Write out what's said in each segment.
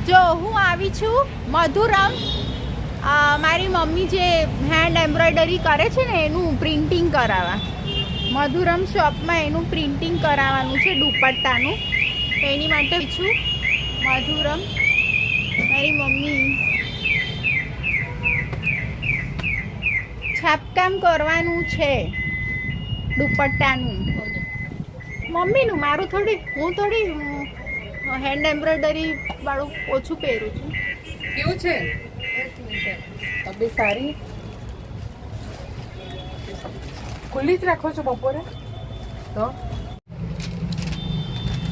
જો હું આવી છું મધુરમ. મારી મમ્મી જે હેન્ડ એમ્બ્રોઈડરી કરે છે ને એનું પ્રિન્ટિંગ કરાવવા. મધુરમ શોપમાં એનું પ્રિન્ટિંગ કરાવવાનું છે દુપટ્ટાનું. તો એની માટે છું મધુરમ. મારી મમ્મી છાપકામ કરવાનું છે દુપટ્ટાનું. મમ્મીનું, મારું થોડી, હું થોડી હેન્ડ એમ્બ્રોઈડરી વાળું ઓછું પહેરું છું. કેવું છે તબિયત સારી? ખુલ્લી જ રાખો છો બપોરે તો?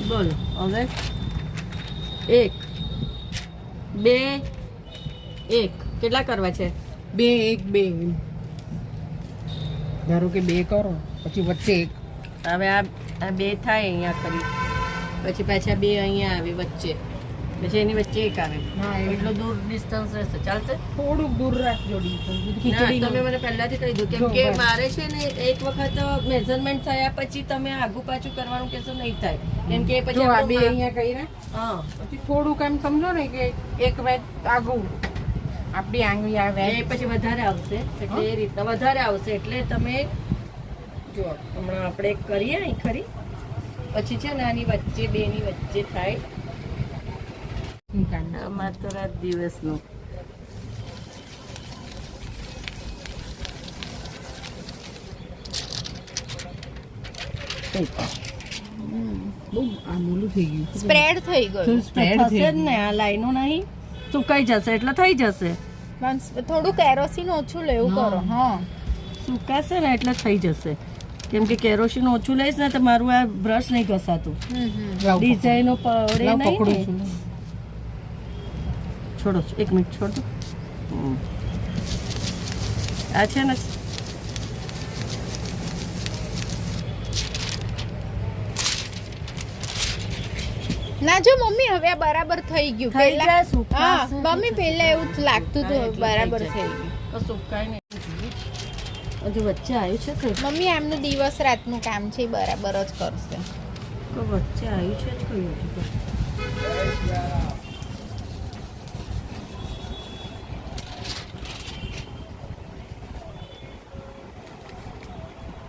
બોલો હવે 1 2 1 કેટલા કરવા છે? 2 1 2 ધારો કે 2 કરો પછી વચ્ચે 1. હવે આ 2 થાય અહીંયા કરી, પછી પાછા 2 અહીંયા આવે વચ્ચે, પછી એની વચ્ચે 1 આવે. હા, એટલું દૂર ડિસ્ટન્સ રહેશે, ચાલશે? થોડુંક દૂર રાખજો ના, તમે મને પહેલાથી કહી દો, કેમ કે મારે છે ને એક વખત મેઝરમેન્ટ થયા પછી તમે આગું પાછું કરવાનું કહેશો નહીં થાય, કેમ કે પછી આ 2 અહીંયા કર્યા. હા, પછી થોડુંક એમ સમજો ને કે એક વેચ આગું આપણી આંગળી આવે એ પછી વધારે આવશે, એટલે એ રીતના વધારે આવશે. એટલે તમે જો હમણાં આપણે કરીએ અહીં ખરી, પછી છે ને આની વચ્ચે 2 ની વચ્ચે થાય. માત્ર રાત દિવસનું સ્પ્રેડ થઈ ગયું. થશે જ ને, આ લાઈનો નહીં સુકાઈ જશે એટલે થઈ જશે. થોડું કેરોસીન ઓછું લેવું કરો. હા, સુકાશે ને એટલે થઈ જશે, કેમ કે કેરોસીન ઓછું લઈશ ને તો મારું આ બ્રશ નહીં ઘસાતું. ડિઝાઇનો પડે નહીં. છોડો, 1 મિનિટ છોડો. આ છે ને ના જો મમ્મી હવે આ બરાબર થઈ ગયું. થઈ પહેલા જાય, સુકાશે. હા મમ્મી પહેલા એવું જ લાગતું હતું, હવે બરાબર થઈ ગયું. તો સુકાય નહીં. હજુ વચ્ચે આવ્યું છે કે મમ્મી એમનું દિવસ રાતનું કામ છે, એ બરાબર જ કરશે. તો વચ્ચે આવ્યું છે જ કયું હજુ તો.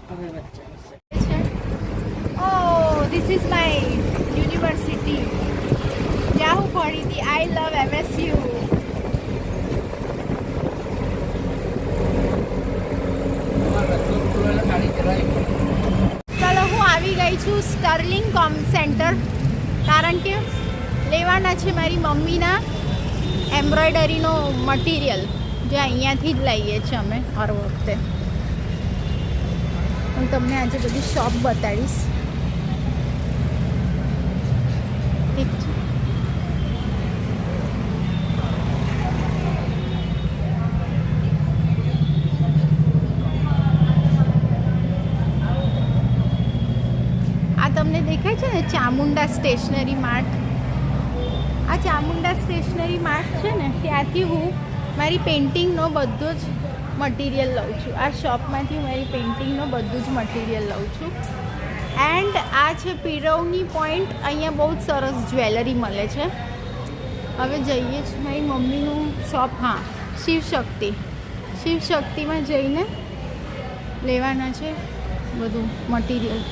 હવે વચ્ચે આવશે. Oh, this is my university. જ્યાં હું ભણી હતી. I love MSU. ચાલો, હું આવી ગઈ છું સ્ટર્લિંગ કોમ સેન્ટર, કારણ કે લેવાના છે મારી મમ્મીના એમ્બ્રોઈડરીનો મટીરિયલ, જે અહીંયાથી જ લઈએ છીએ અમે હર વખતે. હું તમને આજે બધી શોપ બતાડીશ. ઠીક છે. આ તમને દેખાય છે ને ચામુંડા સ્ટેશનરી માર્ટ. આ ચામુંડા સ્ટેશનરી માર્ટ છે ને, ત્યાંથી હું મારી પેઇન્ટિંગનો બધો જ મટીરિયલ લઉં છું. આ શોપમાંથી મારી પેઇન્ટિંગનો બધું જ મટીરિયલ લઉં છું. એન્ડ આ છે પીરવની પોઈન્ટ. અહીંયા બહુ જ સરસ જ્વેલરી મળે છે. હવે જઈએ છીએ મારી મમ્મીનું શોપ. હા, શિવશક્તિમાં જઈને લેવાના છે બધું મટીરિयल.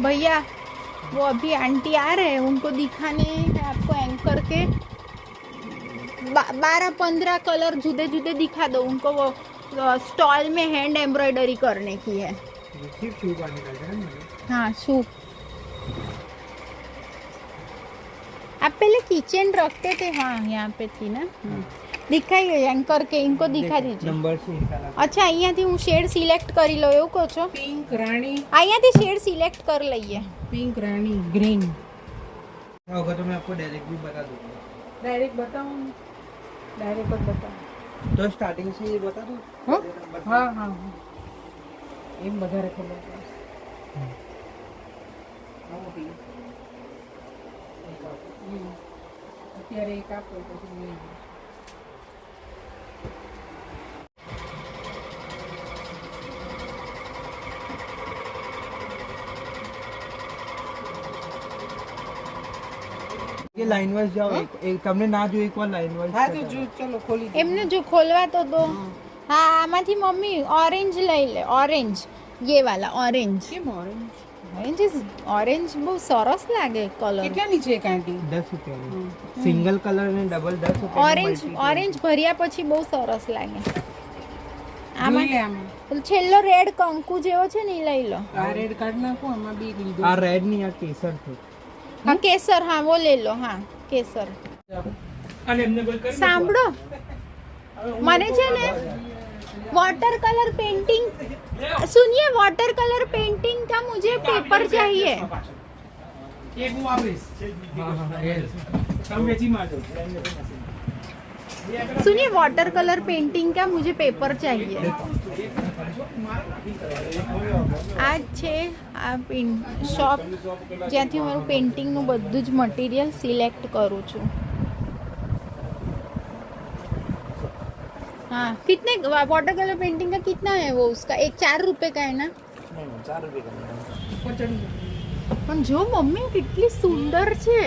भैया वो अभी आंटी आ रहे हैं, उनको दिखाने हैं आपको एंकर के 12-15 कलर जुदे जुदे दिखा दो उनको. वो स्टॉल में हैंड एम्ब्रॉयडरी करने की है. हाँ, शू आप पहले किचन रखते थे. हाँ, यहाँ पे थी ना. दिखाइए एंकर के, इनको दिखा दीजिए. अच्छा, અહીંયાથી હું શેડ સિલેક્ટ કરી લઉં એવું કહો છો? પિંક રાણી, અહીંયાથી શેડ સિલેક્ટ कर લઈએ. पिंक रानी ग्रीन. क्या होगा तो मैं आपको डायरेक्ट भी बता दूंगा. डायरेक्ट बताऊँ? डायरेक्ट मत बताओ तो स्टार्टिंग से ये बता दूँ. हाँ हाँ हाँ, એમ વધારે ખબર પડે. અત્યારે એક આપો પછી લઈ જાઓ. કે લાઈન વાઇઝ જાઓ એક તમને ના જો એકવાર લાઈન વાઇઝ હા તો જો ચલો ખોલી દે. એમને જો ખોલવા તો દો. હા આમાંથી મમ્મી ઓરેન્જ લઈ લે. ઓરેન્જ ये वाला ऑरेंज કેમ orange? ऑरेंज इज ऑरेंज બહુ સરસ લાગે કલર. કેટલાની છે એક આંટી? 10 રૂપિયાની સિંગલ કલર ને ડબલ 10 રૂપિયા ઓરેન્જ ઓરેન્જ ભર્યા પછી બહુ સરસ લાગે. જોઈ આમાં લે આમાં. પેલો છેલ્લો રેડ કંકુ જેવો છે ને એ લઈ લો. આ રેડ કાર્ડ નાખો આમાં બી લીધો. આ રેડ ની આ કેસર છે હા કેસર હા वो ले लो હા કેસર. સાંભળો મને છે ને वाटर कलर पेंटिंग सुनिए वाटर कलर पेंटिंग का मुझे पेपर चाहिए. एक वो वापस हाँ हाँ ये कम बेची मार दो सुनिए वाटर कलर पेंटिंग का मुझे पेपर चाहिए. आज છે આ શોપ જ્યાંથી મારું પેઇન્ટિંગનું બધું જ મટીરિयल સિલેક્ટ કરું છું. हाँ कितने वाटर कलर पेंटिंग का कितना है वो उसका एक 4 रुपए का है ना. 4 રૂપિયા પણ જો મમ્મી કેટલી સુંદર છે.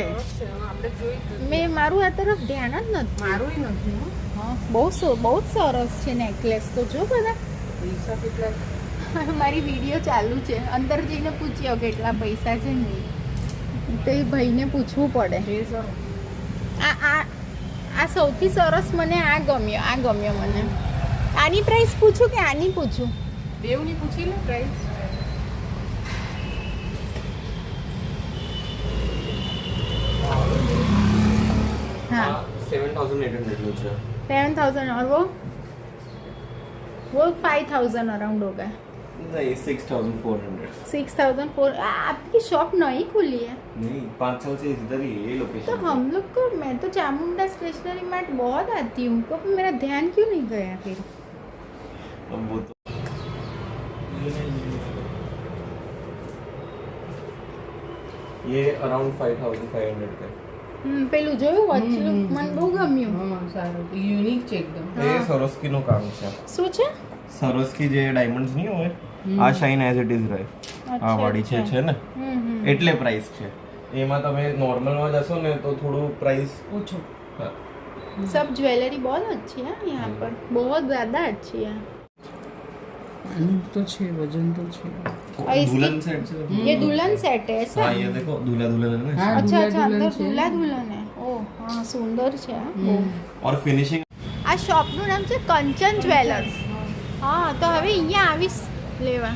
આપણે જોઈ મેં મારું આ તરફ ધ્યાન જ નથી. મારું નથી હો. હા બહુ જ સરસ છે નેકલેસ તો જો બધા. પૈસા કેટલા? મારી વિડીયો ચાલુ છે અંદર જઈને પૂછ્યો કેટલા પૈસા છે ને તો એ ભાઈને પૂછવું પડે. આ આ આ સૌથી સરસ મને આ ગમ્યો મને. આની પ્રાઇસ પૂછું કે આની પૂછું? બેવની પૂછી લે પ્રાઇસ. हाँ 7,800 નું છે 7,000 और वो 5,000 अराउंड होगा. नहीं 6,400 6,004. आपकी शॉप नई खुली है नहीं 5 साल से इधर ही ये तो लोकेशन हम लोग को मैं तो चामुंडा स्टेशनरी मार्ट बहुत आती हूँ कब मेरा ध्यान क्यों नहीं गया फिर. अब वो तो ये अराउंड 5,500 का પેલું જોયું વચલું મને બહુ ગમ્યું. હા સારું યુનિક છે એકદમ. ये સરોસ્કી નું કામ છે શું છે? સરોસ્કી જે ડાયમંડ્સ નહીં હોય આ શાઇન એઝ ઇટ ઇઝ રહે આ વાળી છે ને એટલે પ્રાઇસ છે. એમાં તમે નોર્મલમાં જશો ને તો થોડું પ્રાઇસ ઓછો. सब ज्वेलरी बहुत अच्छी है यहाँ पर बहुत ज़्यादा अच्छी है. તો છે વજન તો છે. और इसकी दुल्हन सेट से ये दुल्हन सेट है ऐसा. हाँ ये देखो दूल्हा दुल्हन है ना हाँ, अच्छा दूल्हा अच्छा अंदर दुल्हन છે. दूल्हा दुल्हन है. ओ हाँ सुंदर છે હા બહુ. और फिनिशिंग આ શોપનું નામ છે કંચન જ્વેલર્સ. હા તો હવે અહીંયા આવીશ લેવા.